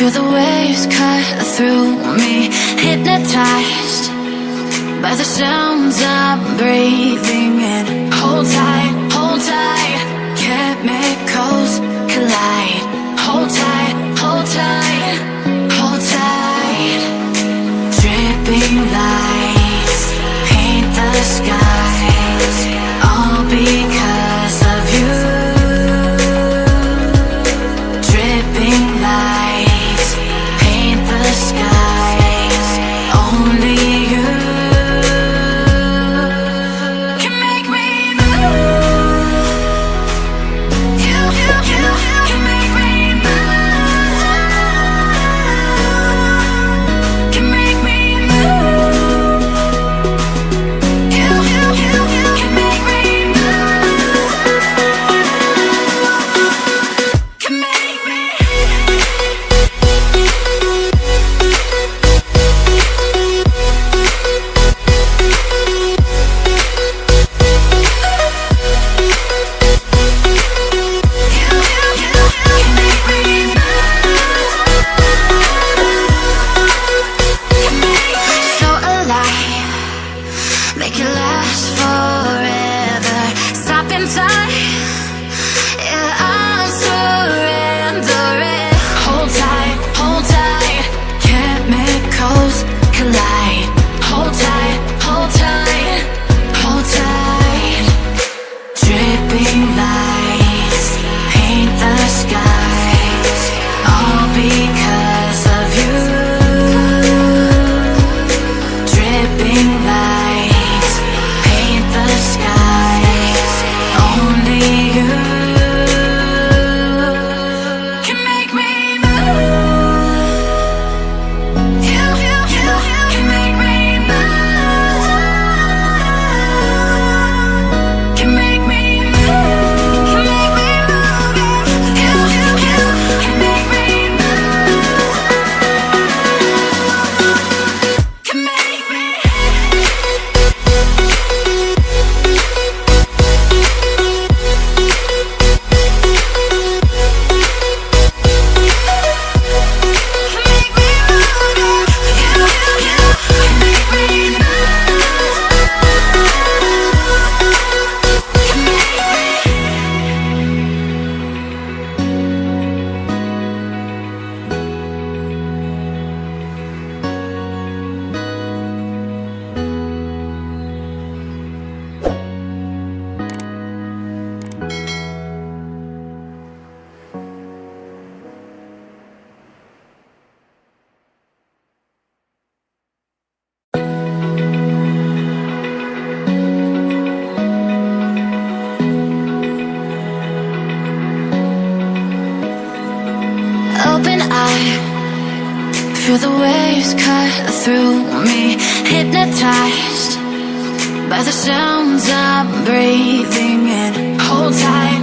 Feel the waves cut through me, hypnotized by the sounds I'm breathing in. Hold tight, hold tight, chemicals collide. Hold tight, hold tight, hold tight. Dripping lights paint the skies, all because of you. Dripping lights paint the skies, only you can make me move. You can make me move. Can make me move. You can make me move. Can make me. So alive, make it last forever. Stop in time, yeah, I'm surrendering. Hold tight, chemicals collide. Hold tight, hold tight, hold tight. Dripping lights paint the skies, all because of you. Dripping lights paint the skies, only you can make me move. You can make me move. Can make me move. Can make me move. You can make me move. Can make me. Open eye, feel the waves cut through me, hypnotized by the sounds I'm breathing in. Hold tight,